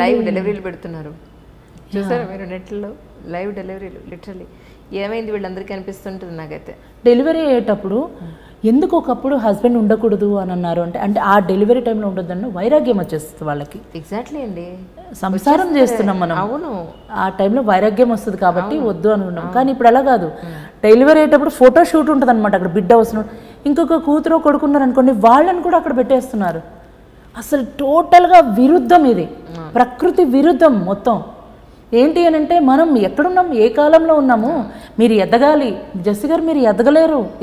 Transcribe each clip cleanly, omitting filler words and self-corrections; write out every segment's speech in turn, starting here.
Live డెలివరీలు పెడుతున్నారు చూసారా మీరు నెట్లో, లైవ్ డెలివరీలు లిటరలీ. ఏమైంది వీళ్ళందరికీ అనిపిస్తుంటుంది నాకైతే. డెలివరీ అయ్యేటప్పుడు ఎందుకు ఒకప్పుడు హస్బెండ్ ఉండకూడదు అని అన్నారు అంటే, అంటే ఆ డెలివరీ టైంలో ఉండొద్దన్న వైరాగ్యం వచ్చేస్తుంది వాళ్ళకి. ఎగ్జాక్ట్లీ అండి, సంసారం చేస్తున్నాం మనం. అవును, ఆ టైంలో వైరాగ్యం వస్తుంది కాబట్టి వద్దు అనుకున్నాం. కానీ ఇప్పుడు అలా కాదు, డెలివరీ అయ్యేటప్పుడు ఫోటో షూట్ ఉంటుంది అనమాట. అక్కడ బిడ్డ అవసరం, ఇంకొక కూతురు కొడుకున్నారు అనుకోండి, వాళ్ళని కూడా అక్కడ పెట్టేస్తున్నారు. అసలు టోటల్గా విరుద్ధం ఇది, ప్రకృతి విరుద్ధం మొత్తం. ఏంటి అని అంటే మనం ఎక్కడున్నాం, ఏ కాలంలో ఉన్నాము. మీరు ఎదగాలి జస్సి గారు, మీరు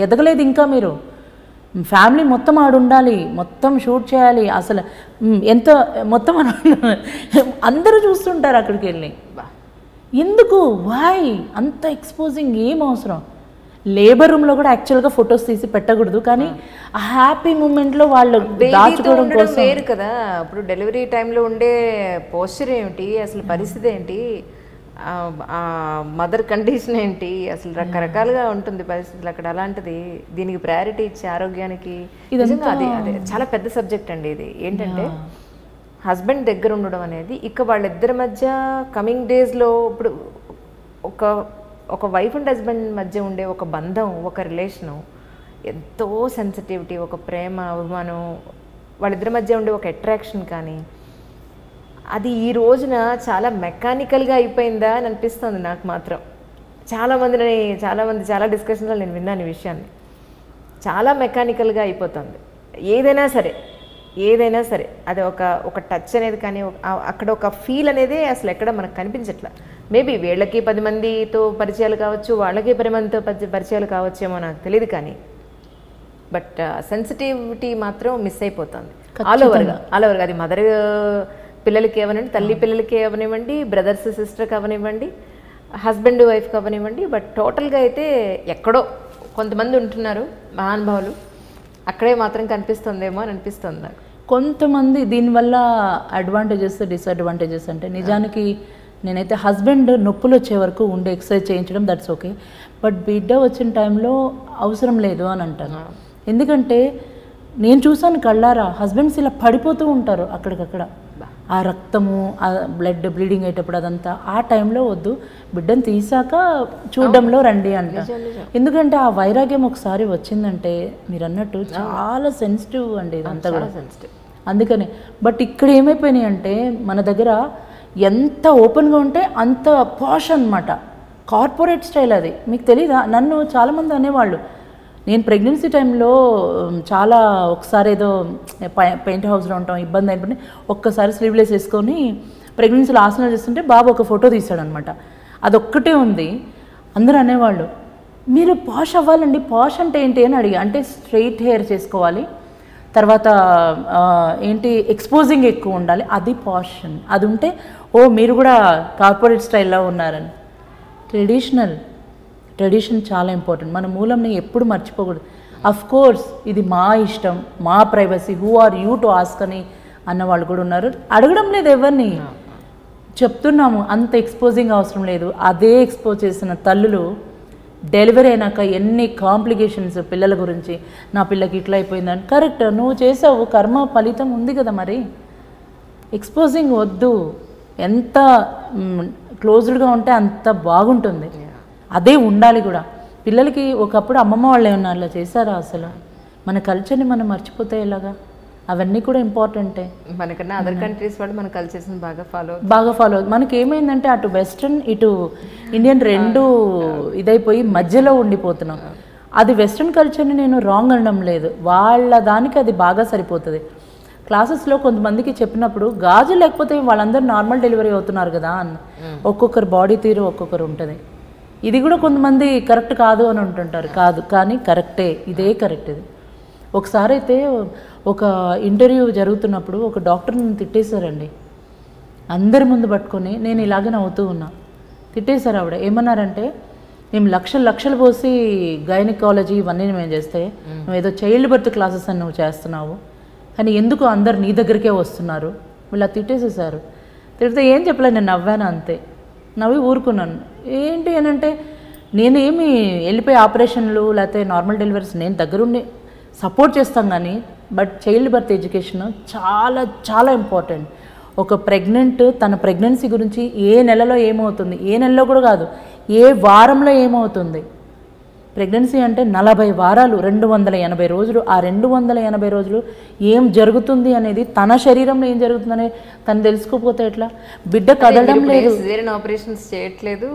ఎదగలేదు ఇంకా. మీరు ఫ్యామిలీ మొత్తం ఆడుండాలి, మొత్తం షూట్ చేయాలి. అసలు ఎంత మొత్తం అందరూ చూస్తుంటారు అక్కడికి వెళ్ళి. ఎందుకు వాయ్ అంత ఎక్స్పోజింగ్, ఏం అవసరం? లేబర్ రూమ్లో కూడా యాక్చువల్గా ఫొటోస్ తీసి పెట్టకూడదు, కానీ ఆ హ్యాపీ మూమెంట్లో వాళ్ళు దాచుకోవడం కోసం వేరు కదా. ఇప్పుడు డెలివరీ టైంలో ఉండే పోస్చర్ ఏమిటి, అసలు పరిస్థితి ఏంటి, మదర్ కండిషన్ ఏంటి, అసలు రకరకాలుగా ఉంటుంది పరిస్థితులు అక్కడ. అలాంటిది దీనికి ప్రయారిటీ ఇచ్చే ఆరోగ్యానికి నిజంగా అది అదే చాలా పెద్ద సబ్జెక్ట్ అండి ఇది. ఏంటంటే హస్బెండ్ దగ్గర ఉండడం అనేది, ఇక వాళ్ళిద్దరి మధ్య కమింగ్ డేస్లో ఇప్పుడు ఒక వైఫ్ అండ్ హస్బెండ్ మధ్య ఉండే ఒక బంధం, ఒక రిలేషను ఎంతో సెన్సిటివిటీ, ఒక ప్రేమ అభిమానం, వాళ్ళిద్దరి మధ్య ఉండే ఒక అట్రాక్షన్, కానీ అది ఈ రోజున చాలా మెకానికల్గా అయిపోయిందా అని అనిపిస్తుంది నాకు మాత్రం. చాలా డిస్కషన్లో నేను విన్నాను ఈ విషయాన్ని. చాలా మెకానికల్గా అయిపోతుంది ఏదైనా సరే అది ఒక టచ్ అనేది, కానీ అక్కడ ఒక ఫీల్ అనేది అసలు ఎక్కడ మనకు కనిపించట్లా. మేబీ వీళ్ళకి 10 మందితో పరిచయాలు కావచ్చు, వాళ్ళకి 10 మందితో పరిచయాలు కావచ్చేమో నాకు తెలియదు, కానీ బట్ సెన్సిటివిటీ మాత్రం మిస్ అయిపోతుంది ఆల్ ఓవర్గా. అది మదర్ పిల్లలకి అవనివ్వండి, తల్లి పిల్లలకి అవనివ్వండి, బ్రదర్స్ సిస్టర్కి అవనివ్వండి, హస్బెండ్ వైఫ్కి అవనివ్వండి. బట్ టోటల్గా అయితే ఎక్కడో కొంతమంది ఉంటున్నారు మహానుభావులు, అక్కడే మాత్రం కనిపిస్తుందేమో అని అనిపిస్తుంది నాకు. కొంతమంది దీనివల్ల అడ్వాంటేజెస్ డిసడ్వాంటేజెస్ అంటే, నిజానికి నేనైతే హస్బెండ్ నొప్పులు వచ్చే వరకు ఉండే ఎక్సర్సైజ్ చేయించడం దట్స్ ఓకే, బట్ బిడ్డ వచ్చిన టైంలో అవసరం లేదు అని అంటాను. ఎందుకంటే నేను చూసాను కళ్ళారా, హస్బెండ్స్ ఇలా పడిపోతూ ఉంటారు అక్కడికక్కడ, ఆ రక్తము, ఆ బ్లీడింగ్ అయ్యేటప్పుడు అదంతా. ఆ టైంలో వద్దు, బిడ్డను తీసాక చూడడంలో రండి అంట. ఎందుకంటే ఆ వైరాగ్యం ఒకసారి వచ్చిందంటే మీరు అన్నట్టు చాలా సెన్సిటివ్ అండి ఇదంతా కూడా. అందుకనే బట్ ఇక్కడ ఏమైపోయినాయి అంటే, మన దగ్గర ఎంత ఓపెన్గా ఉంటే అంత పాష్ అనమాట, కార్పొరేట్ స్టైల్. అది మీకు తెలీదా? నన్ను చాలామంది అనేవాళ్ళు, నేను ప్రెగ్నెన్సీ టైంలో చాలా ఒకసారి ఏదో పెయింట్ హౌస్లో ఉంటాం, ఇబ్బంది అయిపోయి ఒక్కసారి స్లీవ్లెస్ వేసుకొని ప్రెగ్నెన్సీలో ఆసనాలు చేస్తుంటే బాబు ఒక ఫోటో తీశాడనమాట. అదొక్కటే ఉంది. అందరూ అనేవాళ్ళు, మీరు పాష్ అవ్వాలండి, పాష్ అంటే ఏంటి అని అడిగా. అంటే స్ట్రైట్ హెయిర్ చేసుకోవాలి, తర్వాత ఏంటి ఎక్స్పోజింగ్ ఎక్కువ ఉండాలి, అది పాష్. అది ఉంటే ఓ మీరు కూడా కార్పొరేట్ స్టైల్లో ఉన్నారని. ట్రెడిషన్ చాలా ఇంపార్టెంట్. మన మూలంని ఎప్పుడు మర్చిపోకూడదు. అఫ్ కోర్స్ ఇది మా ఇష్టం, మా privacy, who are you to ask అని అన్నవాళ్ళు కూడా ఉన్నారు. అడగడం లేదు ఎవరిని, చెప్తున్నాము అంత ఎక్స్పోజింగ్ అవసరం లేదు. అదే ఎక్స్పోజ్ చేసిన తల్లులు డెలివరీ అయినాక ఎన్ని కాంప్లికేషన్స్ పిల్లల గురించి, నా పిల్లకి ఇట్లా అయిపోయిందని. కరెక్ట్, నువ్వు చేసావు, కర్మ ఫలితం ఉంది కదా. మరి ఎక్స్పోజింగ్ వద్దు, ఎంత క్లోజ్డ్గా ఉంటే అంత బాగుంటుంది. అదే ఉండాలి కూడా. పిల్లలకి ఒకప్పుడు అమ్మమ్మ వాళ్ళు ఏమన్నా అలా చేశారా? అసలు మన కల్చర్ని మనం మర్చిపోతే ఎలాగా? అవన్నీ కూడా ఇంపార్టెంటే. మనకన్నా అదర్ కంట్రీస్ వాళ్ళు మన కల్చర్స్ని బాగా ఫాలో. మనకి ఏమైందంటే అటు వెస్ట్రన్ ఇటు ఇండియన్ రెండు ఇదైపోయి మధ్యలో ఉండిపోతున్నాం. అది వెస్ట్రన్ కల్చర్ని నేను రాంగ్ అనడం లేదు, వాళ్ళ దానికి అది బాగా సరిపోతుంది. క్లాసెస్లో కొంతమందికి చెప్పినప్పుడు గాజు లేకపోతే వాళ్ళందరూ నార్మల్ డెలివరీ అవుతున్నారు కదా అన్న. ఒక్కొక్కరు బాడీ తీరు ఒక్కొక్కరు ఉంటుంది. ఇది కూడా కొంతమంది కరెక్ట్ కాదు అని ఉంటుంటారు. కాదు, కానీ కరెక్టే, ఇదే కరెక్ట్. ఇది ఒకసారి అయితే ఒక ఇంటర్వ్యూ జరుగుతున్నప్పుడు ఒక డాక్టర్ని తిట్టేశారండి, అందరి ముందు పట్టుకొని. నేను ఇలాగే నవ్వుతూ ఉన్నా. తిట్టేశారు ఆవిడ. ఏమన్నారంటే, మేము లక్షలు పోసి గైనకాలజీ ఇవన్నీ మేము చేస్తే నువ్వు ఏదో చైల్డ్ బర్త్ క్లాసెస్ అని నువ్వు చేస్తున్నావు, కానీ ఎందుకు అందరు నీ దగ్గరికే వస్తున్నారు? వీళ్ళు తిట్టేసేసారు. తిడితే ఏం చెప్పలేదు, నేను నవ్వాను అంతే. నవ్వి ఊరుకున్నాను. ఏంటి అని అంటే, నేనేమి వెళ్ళిపోయి ఆపరేషన్లు లేకపోతే నార్మల్ డెలివరీస్ నేను దగ్గరుండి సపోర్ట్ చేస్తాం, కానీ బట్ చైల్డ్ బర్త్ ఎడ్యుకేషన్ చాలా చాలా ఇంపార్టెంట్. ఒక ప్రెగ్నెంట్ తన ప్రెగ్నెన్సీ గురించి ఏ నెలలో ఏమవుతుంది, ఏ నెలలో కూడా కాదు, ఏ వారంలో ఏమవుతుంది. ప్రెగ్నెన్సీ అంటే 40 వారాలు, 280 రోజులు. ఆ 280 రోజులు ఏం జరుగుతుంది అనేది, తన శరీరంలో ఏం జరుగుతుందనే తను తెలుసుకోకపోతే ఎట్లా? బిడ్డ కదలడం లేదు, సిజేరియన్ ఆపరేషన్స్ చేయట్లేదు,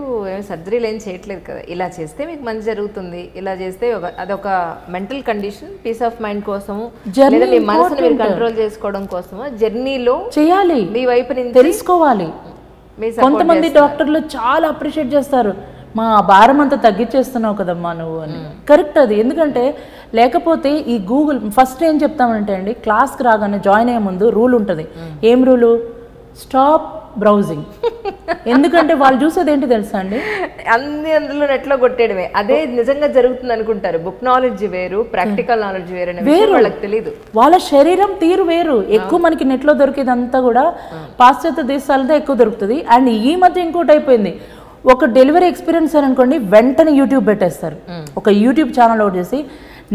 సర్జరీలు ఏం చేయట్లేదు కదా, ఇలా చేస్తే మీకు మంచి జరుగుతుంది, ఇలా చేస్తే అదొక mental condition, peace of mind కోసము, లేదా మీ మనసుని మీరు కంట్రోల్ చేసుకోవడం కోసము జర్నీలో చేయాలి, మీ వైపు నుంచి తెలుసుకోవాలి. కొంతమంది డాక్టర్లు చాలా అప్రిషియేట్ చేస్తారు, మా భారం అంతా తగ్గించేస్తున్నావు కదమ్మా నువ్వు అని. కరెక్ట్ అది. ఎందుకంటే లేకపోతే ఈ గూగుల్ ఫస్ట్ ఏం చెప్తామంటే అండి, క్లాస్కి రాగానే జాయిన్ అయ్యే ముందు రూల్ ఉంటుంది. ఏం రూలు? Stop browsing. ఎందుకంటే వాళ్ళు చూసేది ఏంటి తెలుసా అండి, అందులో నెట్లో కొట్టేయడమే. అదే నిజంగా జరుగుతుంది అనుకుంటారు. బుక్ నాలెడ్జ్ వేరు, ప్రాక్టికల్ నాలెడ్జ్ వేరు, వాళ్ళకి తెలియదు. వాళ్ళ శరీరం తీరు వేరు. ఎక్కువ మనకి నెట్లో దొరికేదంతా కూడా పాశ్చాత్య దేశాలతో ఎక్కువ దొరుకుతుంది. అండ్ ఈ మధ్య ఇంకోటి అయిపోయింది, ఒక డెలివరీ ఎక్స్పీరియన్స్ అని అనుకోండి, వెంటనే యూట్యూబ్ పెట్టేస్తారు. ఒక యూట్యూబ్ ఛానల్ అవుట్ చేసి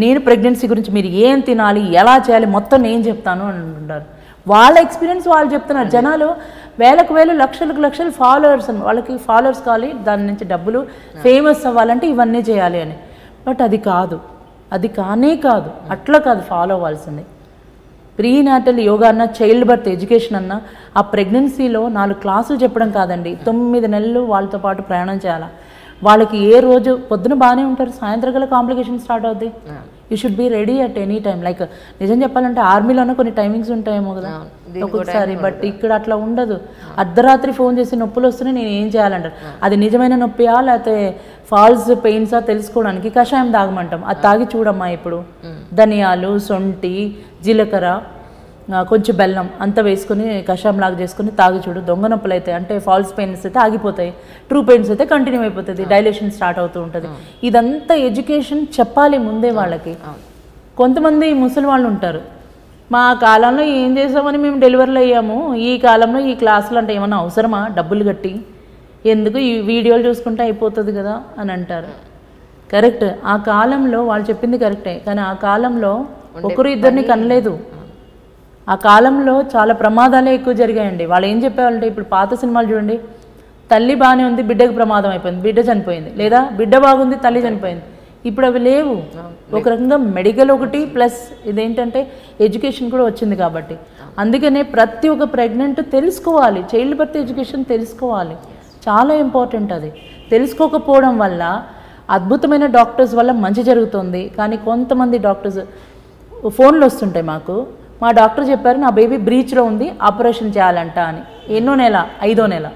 నేను ప్రెగ్నెన్సీ గురించి మీరు ఏం తినాలి, ఎలా చేయాలి మొత్తం నేను చెప్తాను అని అంటుంటారు. వాళ్ళ ఎక్స్పీరియన్స్ వాళ్ళు చెప్తున్నారు. జనాలు వేలకు వేలు, లక్షలకు లక్షలు ఫాలోవర్స్ అని, వాళ్ళకి ఫాలోవర్స్ కావాలి, దాని నుంచి డబ్బులు, ఫేమస్ అవ్వాలంటే ఇవన్నీ చేయాలి అని. బట్ అది కాదు, అది కానే కాదు, అట్లా కాదు ఫాలో అవ్వాల్సింది. ప్రీనాటల్ యోగా అన్న, చైల్డ్ బర్త్ ఎడ్యుకేషన్ అన్న, ఆ ప్రెగ్నెన్సీలో 4 క్లాసులు చెప్పడం కాదండి, 9 నెలలు వాళ్ళతో పాటు ప్రయాణం చేయాలి. వాళ్ళకి ఏ రోజు పొద్దున బాగానే ఉంటారు, సాయంత్రం గల కాంప్లికేషన్ స్టార్ట్ అవుద్ది. You should be ready at any time. Like నిజం చెప్పాలంటే ఆర్మీలోనే కొన్ని టైమింగ్స్ ఉంటాయేమో కదా ఒక్కొక్కసారి, బట్ ఇక్కడ అట్లా ఉండదు. అర్ధరాత్రి ఫోన్ చేసి నొప్పులు వస్తున్నాయి నేను ఏం చేయాలంటారు. అది నిజమైన నొప్పియా లేకపోతే ఫాల్స్ పెయిన్సా తెలుసుకోవడానికి కషాయం తాగమంటాం. అది తాగి చూడమ్మా ఇప్పుడు. ధనియాలు, సొంటి, జీలకర్ర, కొంచెం బెల్లం అంతా వేసుకొని కషాయం లాగా చేసుకుని తాగి చూడు. దొంగ నొప్పులు అయితే అంటే ఫాల్స్ పెయిన్స్ అయితే ఆగిపోతాయి, ట్రూ పెయిన్స్ అయితే కంటిన్యూ అయిపోతుంది, డైలేషన్ స్టార్ట్ అవుతూ ఉంటుంది. ఇదంతా ఎడ్యుకేషన్ చెప్పాలి ముందే వాళ్ళకి. కొంతమంది ముసలి వాళ్ళు ఉంటారు, మా కాలంలో ఏం చేసామని మేము డెలివరీలు అయ్యాము, ఈ కాలంలో ఈ క్లాసులు అంటే ఏమన్నా అవసరమా, డబ్బులు కట్టి ఎందుకు, ఈ వీడియోలు చూసుకుంటే అయిపోతుంది కదా అని అంటారు. కరెక్ట్, ఆ కాలంలో వాళ్ళు చెప్పింది కరెక్టే, కానీ ఆ కాలంలో ఒకరు ఇద్దరిని కనలేదు. ఆ కాలంలో చాలా ప్రమాదాలే ఎక్కువ జరిగాయండి. వాళ్ళు ఏం చెప్పేవాళ్ళంటే, ఇప్పుడు పాత సినిమాలు చూడండి, తల్లి బాగానే ఉంది, బిడ్డకు ప్రమాదం అయిపోయింది, బిడ్డ చనిపోయింది, లేదా బిడ్డ బాగుంది, తల్లి చనిపోయింది. ఇప్పుడు అవి లేవు. ఒక రకంగా మెడికల్ ఒకటి ప్లస్ ఇదేంటంటే ఎడ్యుకేషన్ కూడా వచ్చింది కాబట్టి. అందుకనే ప్రతి ఒక్క ప్రెగ్నెంట్ తెలుసుకోవాలి, చైల్డ్ బర్త్ ఎడ్యుకేషన్ తెలుసుకోవాలి, చాలా ఇంపార్టెంట్. అది తెలుసుకోకపోవడం వల్ల అద్భుతమైన డాక్టర్స్ వల్ల మంచి జరుగుతుంది. కానీ కొంతమంది డాక్టర్స్ ఫోన్లు వస్తుంటాయి మాకు, మా డాక్టర్ చెప్పారు నా బేబీ బ్రీచ్లో ఉంది, ఆపరేషన్ చేయాలంట అని. ఎన్నో నెల? 5వ నెల.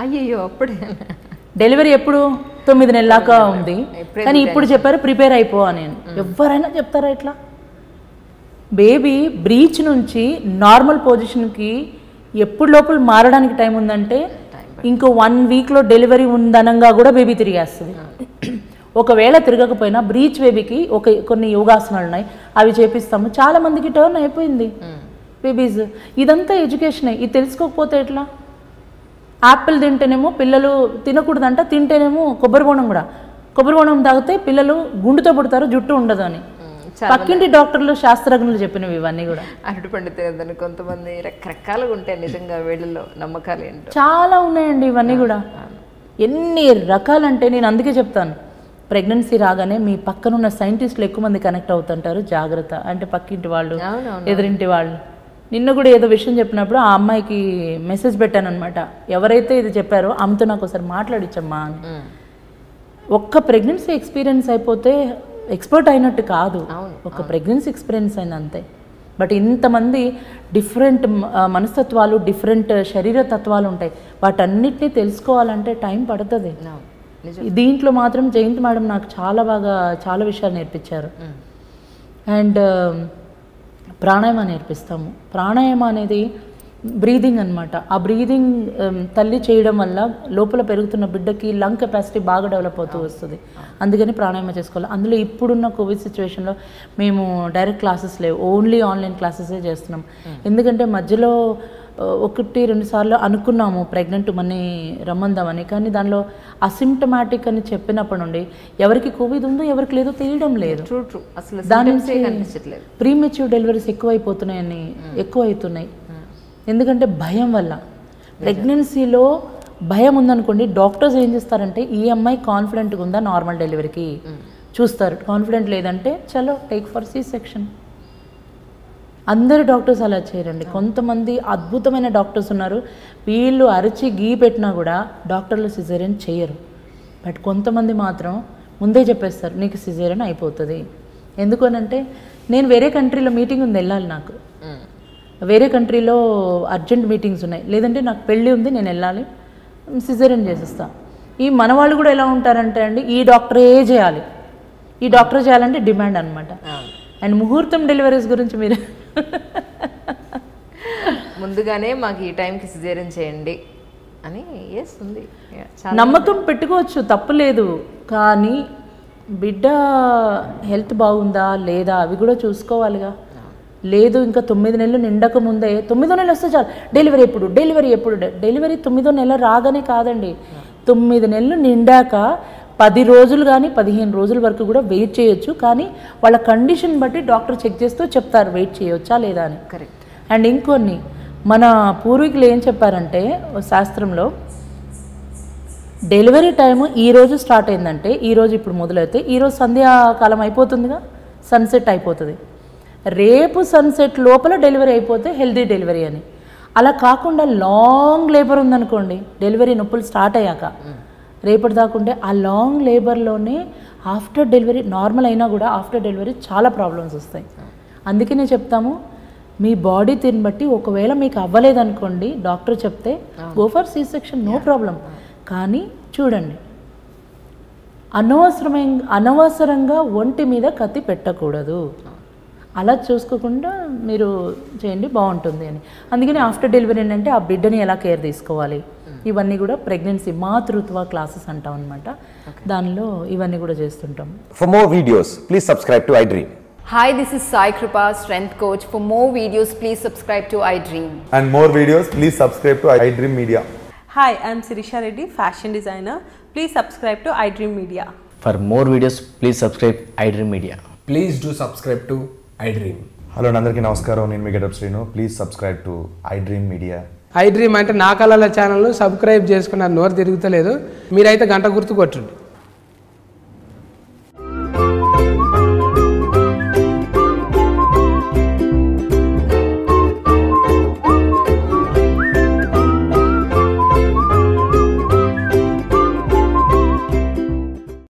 అయ్యో, అప్పుడే డెలివరీ ఎప్పుడు? 9 నెలల దాకా ఉంది, కానీ ఇప్పుడు చెప్పారు ప్రిపేర్ అయిపో అని. ఎవరైనా చెప్తారా ఇట్లా? బేబీ బ్రీచ్ నుంచి నార్మల్ పొజిషన్కి ఎప్పుడు లోపల మారడానికి టైం ఉందంటే ఇంకో 1 వీక్లో డెలివరీ ఉందనంగా కూడా బేబీ తిరిగేస్తుంది. ఒకవేళ తిరగకపోయినా బ్రీచ్ బేబీకి కొన్ని యోగాసనాలు ఉన్నాయి, అవి చేపిస్తాము. చాలా మందికి టర్న్ అయిపోయింది బేబీస్. ఇదంతా ఎడ్యుకేషనే. ఇది తెలుసుకోకపోతే ఎట్లా? యాపిల్ తింటేనేమో పిల్లలు తినకూడదంట, తింటేనేమో కొబ్బరి బోనం కూడా, కొబ్బరి బోనం తాగితే పిల్లలు గుండుతో పుడతారు, జుట్టు ఉండదు అని పక్కింటి డాక్టర్లు శాస్త్రజ్ఞులు చెప్పినవి ఇవన్నీ కూడా. అరటి పండు తినదని కొంతమంది రకరకాలుగా ఉంటాయి నిజంగా వీళ్ళలో నమ్మకాలు ఏంటో చాలా ఉన్నాయండి ఇవన్నీ కూడా. ఎన్ని రకాలంటే నేను అందుకే చెప్తాను, ప్రెగ్నెన్సీ రాగానే మీ పక్కనున్న సైంటిస్టులు ఎక్కువ మంది కనెక్ట్ అవుతుంటారు, జాగ్రత్త. అంటే పక్కింటి వాళ్ళు, ఎదురింటి వాళ్ళు. నిన్న కూడా ఏదో విషయం చెప్పినప్పుడు ఆ అమ్మాయికి మెసేజ్ పెట్టాను అనమాట, ఎవరైతే ఇది చెప్పారో ఆమెతో నాకు ఒకసారి మాట్లాడిచ్చమ్మా అని. ఒక్క ప్రెగ్నెన్సీ ఎక్స్పీరియన్స్ అయిపోతే ఎక్స్పర్ట్ అయినట్టు కాదు, ఒక ప్రెగ్నెన్సీ ఎక్స్పీరియన్స్ అయింది అంతే. బట్ ఇంతమంది డిఫరెంట్ మనస్తత్వాలు, డిఫరెంట్ శరీర తత్వాలు ఉంటాయి, వాటన్నిటినీ తెలుసుకోవాలంటే టైం పడుతుంది. దీంట్లో మాత్రం జయంత్ మేడం నాకు చాలా విషయాలు నేర్పించారు. అండ్ ప్రాణాయామ నేర్పిస్తాము. ప్రాణాయామ అనేది బ్రీదింగ్ అనమాట. ఆ బ్రీదింగ్ తల్లి చేయడం వల్ల లోపల పెరుగుతున్న బిడ్డకి లంగ్ కెపాసిటీ బాగా డెవలప్ అవుతూ వస్తుంది. అందుకని ప్రాణాయామ చేసుకోవాలి. అందులో ఇప్పుడున్న కోవిడ్ సిచ్యువేషన్లో మేము డైరెక్ట్ క్లాసెస్ లేవు, ఓన్లీ ఆన్లైన్ క్లాసెసే చేస్తున్నాం. ఎందుకంటే మధ్యలో 1-2 సార్లు అనుకున్నాము ప్రెగ్నెంట్ మనీ రమ్మందామని, కానీ దానిలో అసిమ్టమాటిక్ అని చెప్పినప్పటి నుండి ఎవరికి కోవిడ్ ఉందో ఎవరికి లేదో తెలియడం లేదు. దాని నుంచి ప్రీమెచ్యూర్ డెలివరీస్ ఎక్కువ అవుతున్నాయి. ఎందుకంటే భయం వల్ల. ప్రెగ్నెన్సీలో భయం ఉందనుకోండి, డాక్టర్స్ ఏం చేస్తారంటే ఈ అమ్మాయి కాన్ఫిడెంట్గా ఉందా నార్మల్ డెలివరీకి చూస్తారు. కాన్ఫిడెంట్ లేదంటే చలో టేక్ ఫర్ సి సెక్షన్. అందరు డాక్టర్స్ అలా చేయరండి. కొంతమంది అద్భుతమైన డాక్టర్స్ ఉన్నారు, వీళ్ళు అరిచి గీ పెట్టినా కూడా డాక్టర్లు సిజేరియన్ చేయరు. బట్ కొంతమంది మాత్రం ముందే చెప్పేస్తారు నీకు సిజేరియన్ అయిపోతుంది. ఎందుకనంటే నేను వేరే కంట్రీలో మీటింగ్ ఉంది, వెళ్ళాలి, నాకు వేరే కంట్రీలో అర్జెంట్ మీటింగ్స్ ఉన్నాయి, లేదంటే నాకు పెళ్ళి ఉంది నేను వెళ్ళాలి, సిజేరియన్ చేసేస్తా. ఈ మన వాళ్ళు కూడా ఎలా ఉంటారంటే అండి ఈ డాక్టరే చేయాలి, ఈ డాక్టర్ చేయాలంటే డిమాండ్ అనమాట. అండ్ ముహూర్తం డెలివరీస్ గురించి మీరు ముందుగానే మాకు ఈ టైంకి సిజేరియన్ చేయండి అని ఉంది. నమ్మకం పెట్టుకోవచ్చు, తప్పులేదు. కానీ బిడ్డ హెల్త్ బాగుందా లేదా అవి కూడా చూసుకోవాలిగా. లేదు ఇంకా 9 నెలలు నిండక ముందే 9వ నెల వస్తే చాలు డెలివరీ ఎప్పుడు డెలివరీ 9వ నెల రాగానే కాదండి. 9 నెలలు నిండాక 10 రోజులు కానీ 15 రోజుల వరకు కూడా వెయిట్ చేయొచ్చు. కానీ వాళ్ళ కండిషన్ బట్టి డాక్టర్ చెక్ చేస్తూ చెప్తారు వెయిట్ చేయొచ్చా లేదా అని. కరెక్ట్. అండ్ ఇంకొన్ని మన పూర్వీకులు ఏం చెప్పారంటే శాస్త్రంలో డెలివరీ టైము ఈరోజు స్టార్ట్ అయిందంటే ఈరోజు ఇప్పుడు మొదలైతే ఈరోజు సంధ్యాకాలం అయిపోతుందిగా, సన్సెట్ అయిపోతుంది, రేపు సన్సెట్ లోపల డెలివరీ అయిపోతే హెల్దీ డెలివరీ అని. అలా కాకుండా లాంగ్ లేబర్ ఉందనుకోండి, డెలివరీ నొప్పులు స్టార్ట్ అయ్యాక రేపటి దాకుంటే ఆ లాంగ్ లేబర్లోనే ఆఫ్టర్ డెలివరీ నార్మల్ అయినా కూడా ఆఫ్టర్ డెలివరీ చాలా ప్రాబ్లమ్స్ వస్తాయి. అందుకనే చెప్తాము మీ బాడీ తిని బట్టి ఒకవేళ మీకు అవ్వలేదనుకోండి డాక్టర్ చెప్తే go for C section, no problem. కానీ చూడండి అనవసరంగా ఒంటి మీద కత్తి పెట్టకూడదు. అలా చూసుకోకుండా మీరు చేయండి, బాగుంటుంది అని. అందుకని ఆఫ్టర్ డెలివరీ ఏంటంటే ఆ బిడ్డని ఎలా కేర్ తీసుకోవాలి ఇవన్నీ కూడా ప్రెగ్నెన్సీ మాతృత్వ క్లాసెస్ అంటాం అనమాట. దానిలో ఇవన్నీ కూడా చేస్తుంటాం. For more videos, please subscribe to iDream. Hi, this is Sai Kripa, strength coach. For more videos, please subscribe to iDream. And more videos, please subscribe to iDream Media. Hi, I am Sirisha Reddy, fashion designer. Please subscribe to iDream Media. For more videos, please subscribe iDream Media. Please do subscribe to iDream. Hello అందరికీ నమస్కారం, నేను మీ getup Srinu. Please subscribe to iDream Media. iDream అంటే నా కళల channel subscribe చేసుకున్నారు, నోరు తిరుగుతలేదు, మీరైతే గంట గుర్తు కొట్టండి.